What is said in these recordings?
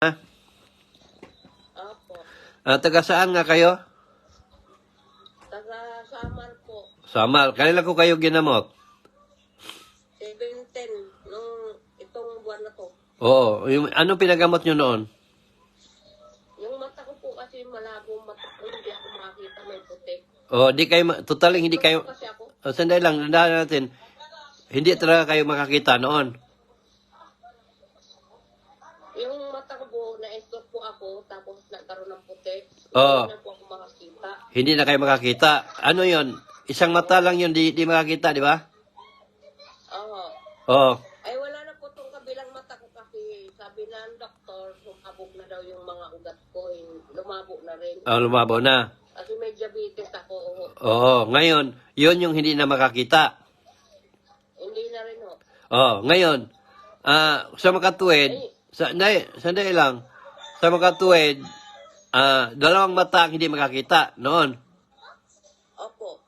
Opo. Taga saan nga kayo? Taga Samar po. Samal. Kailan ko kayo ginamot? 710 nung itong buwan na to. Oo. Anong pinagamot nyo noon? Yung mata ko po kasi malabo mata ko. Hindi ako makakita may puti. Di kayo, totaling hindi kayo, Kasi ako, sandali lang, tandaan natin, hindi talaga kayo makakita noon. yung mata ko po, na-stroke po ako, tapos nagkaroon ng puti. Oo. Hindi na po ako makakita. Hindi na kayo makakita. Ano yon? Isang mata lang yun, di makakita, di ba? Oo. Oo. Ay wala na po itong kabilang mata ko kasi sabi ng doktor, lumabog na daw yung mga ugat ko. Lumabo na rin. Lumabo na. Kasi may diabetes ako. Oo. Ngayon, yun yung hindi na makakita. Hindi na rin ho. Ngayon, sa makatuwid, sandali lang, sa makatuwid, dalawang mata ang hindi makakita noon. Opo.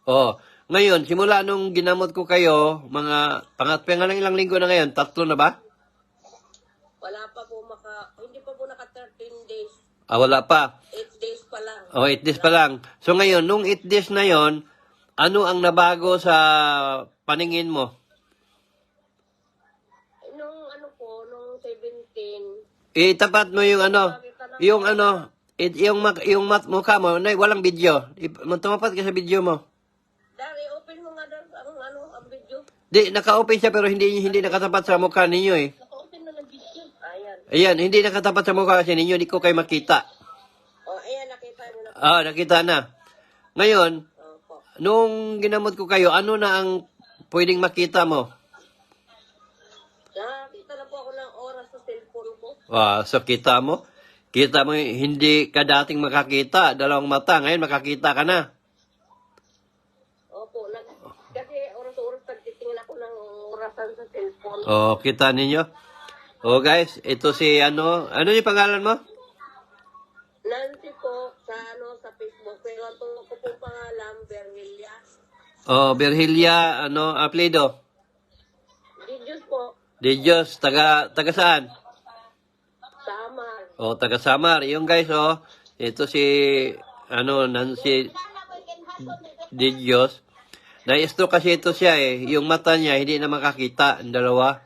Ngayon, simula nung ginamot ko kayo, mga pangalang ilang linggo na ngayon, 3 na ba? Wala pa po hindi pa po naka 13 days. Wala pa. 8 days pa lang. 8 days pa lang. So ngayon, nung 8 days na yon, ano ang nabago sa paningin mo? Nung nung 17, Itapat mo yung yung mukha mo, walang video. Tumapat ka sa video mo. Dari, open mo nga daw ang video. Di, naka-open siya pero hindi nakatapat sa mukha ninyo eh. Naka-open na ng video. Ayan. Ayan, hindi nakatapat sa mukha kasi ninyo, di ko kayo makita. Ayan, nakita mo na. Nakita na. Ngayon, Opo. nung ginamot ko kayo, ano na ang pwedeng makita mo? Nakita na po ako ng oras sa cellphone ko. So kita mo? Kita mo, hindi ka dating makakita, dalawang mata, ngayon makakita ka na. Opo. Kasi oras-oras pagtitingin ako ng orasan sa cellphone. Kita ninyo? Guys, ito si ano yung pangalan mo? Nancy po sa Facebook. Pero ito ko po pangalan, Berhelia. Berhelia, apelido? Videos po. Diyos, taga saan? Samar. Taga Samar. Yung guys, ito si, Nancy Diyos. Na-stroke kasi ito siya eh. Yung mata niya, hindi na makakita, ang dalawa.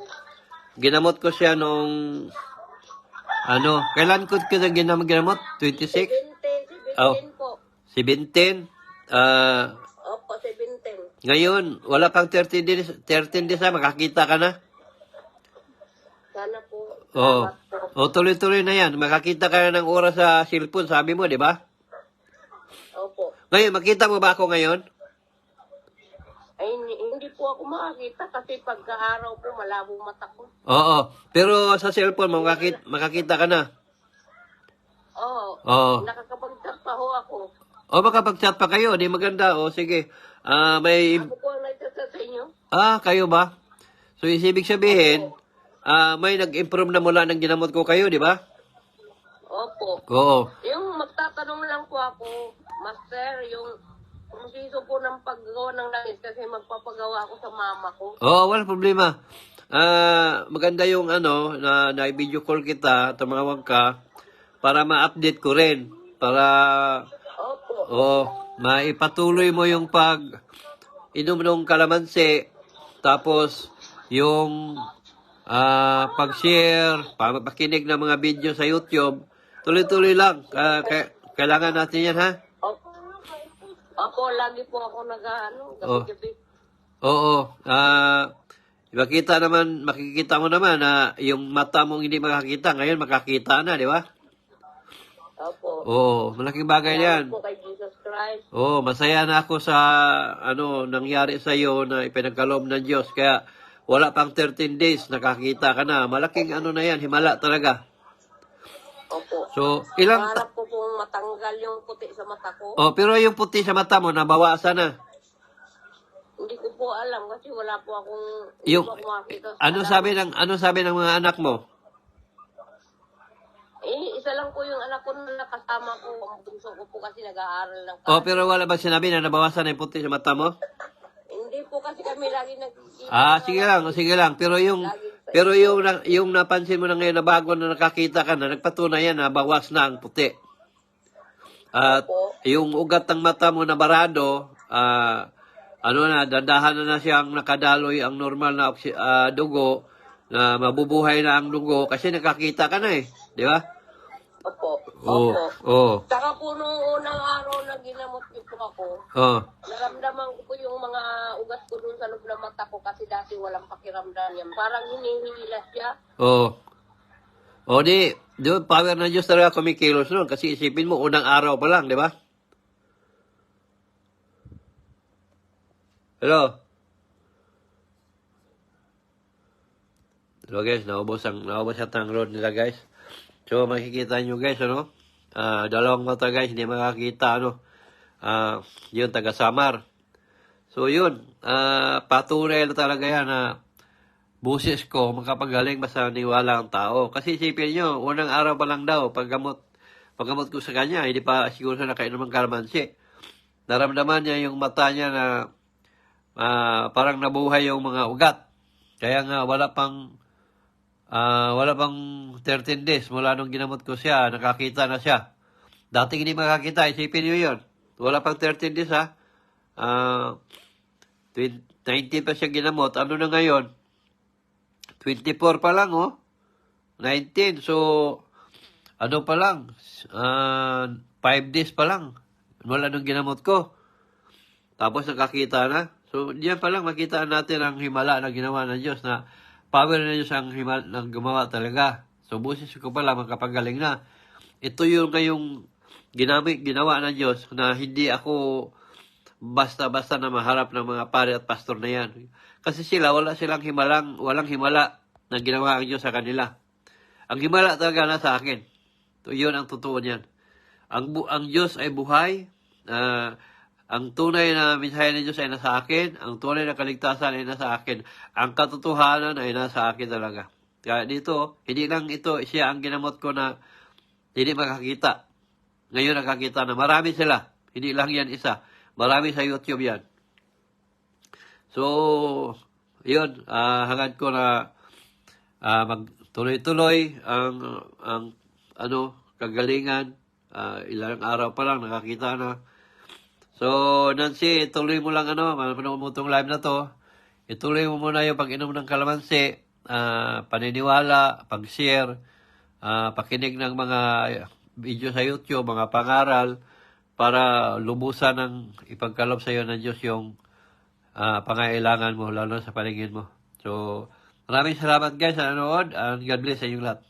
Ginamot ko siya nung, kailan ko ginamot? 26? 17 po. 17? Opo, 17. Ngayon, wala pang 13 days na, makakita ka na? Sana po. Tuloy-tuloy na yan. Makakita ka na ng oras sa cellphone, sabi mo, di ba? Opo. Ngayon, makita mo ba ako ngayon? Ay, hindi po ako makakita kasi pagka-araw po malabo mata ko. Pero sa cellphone mo, makakita ka na? Oo. Nakakapag-chat pa ho ako. Makapag-chat pa kayo, di maganda. Sige. May... Ako po ang nagchat sa inyo. Kayo ba? So, ibig sabihin, may nag-improve na mula ng ginamot ko kayo, di ba? Opo. Oo. Yung magtatanong lang po ako, Master, yung proseso po ng paggawa ng langis kasi magpapagawa ako sa mama ko. Wala problema. Maganda yung na video call kita, tumawag ka, para ma-update ko rin. Para, Opo. maipatuloy mo yung inom ng kalamansi, tapos yung pag-share, pakinig ng mga video sa YouTube, tuloy-tuloy lang. Kailangan natin yan, ha? Opo, lagi po ako gabi-gabi. Makikita mo naman na yung mata mong hindi makakita, ngayon makakita na, di ba? Opo. Malaking bagay yan. Po kay Jesus Christ. Masaya na ako sa nangyari sa iyo na ipinagkaloob ng Diyos. Kaya wala pang 13 days, nakakita ka na. Malaking na yan, himala talaga. Opo. So, ilang... Para po pong matanggal yung puti sa mata ko. pero yung puti sa mata mo, nabawasan na. Hindi ko po alam kasi wala po akong... Yung, po ako makakita. ano sabi ng mga anak mo? Isa lang po yung anak ko na nakasama ko. Ang bunso ko po kasi nag-aaral lang. Pero wala ba sinabi na nabawasan na yung puti sa mata mo? Hindi po kasi kami lagi sige lang. Pero yung Pero yung napansin mo na ngayon na bago na nakakita ka na, nagpatunay yan na bawas na ang puti. At Opo. yung ugat ng mata mo na barado, dandahan na siyang nakadaloy ang normal na dugo, na mabubuhay na ang dugo kasi nakakita ka na eh. Di ba? Opo. Oo. Opo. Oo. Saka po nung unang araw na ginamot niyo po ako, Oo. naramdaman ko po yung mga ugat ko dun sa loob ng mata ko kasi dati walang pakiramdam yan. Parang hinihila siya. Oo. O di, power ng Diyos talaga kumikilos nun. Kasi isipin mo, unang araw pa lang, di ba? Hello? Hello guys, naubos ang road nila guys. So makikita nyo guys, ano? Dalawang mata guys, hindi makakita, ano? Yun, taga-Samar. So yun, patunay na talaga yan na busis ko, makapagaling basta niwala ang tao. Kasi isipin nyo, unang araw pa lang daw, paggamot ko sa kanya, hindi pa siguro siya nakainom ng kalamansi. Naramdaman niya yung mata niya na parang nabuhay yung mga ugat. Kaya nga, wala pang 13 days mula nung ginamot ko siya, nakakita na siya. Dating hindi makakita, isipin niyo yun. Wala pang 13 days ha. 19 pa siya ginamot. Ano na ngayon? 24 pa lang, oh. 19. So, ano pa lang? 5 days pa lang. Wala nung ginamot ko. Tapos nakakita na. So, diyan pa lang makita natin ang himala na ginawa ng Diyos na power na Diyos ang himala na gumawa talaga. So, busis ko pa lang makapagaling na. Ito yung ngayong ginawa ng Diyos na hindi ako basta-basta na maharap ng mga pare at pastor na yan. Kasi walang himala na ginawa ang Diyos sa kanila. Ang himala talaga na sa akin. So, yun ang totoo niyan. Ang Diyos ay buhay. Ang tunay na mensahe ng Diyos ay nasa akin. Ang tunay na kaligtasan ay nasa akin. Ang katotohanan ay nasa akin talaga. Kaya dito, hindi lang ito siya ang ginamot ko na hindi makakita. Ngayon nakakita na. Marami sila. Hindi lang yan isa. Marami sa YouTube yan. So, yun. Hangad ko na magtuloy-tuloy ang kagalingan. Ilang araw pa lang nakakita na. So, Nancy, ituloy mo lang manonood mo itong live na to. Ituloy mo muna yung pag-inom ng kalamansi, paniniwala, pag-share, pakinig ng mga video sa YouTube, mga pangaral, para lubusan ng ipagkalob sa iyo ng Diyos yung pangailangan mo, lalo sa paningin mo. So, maraming salamat guys sa nanood, and God bless sa inyong lahat.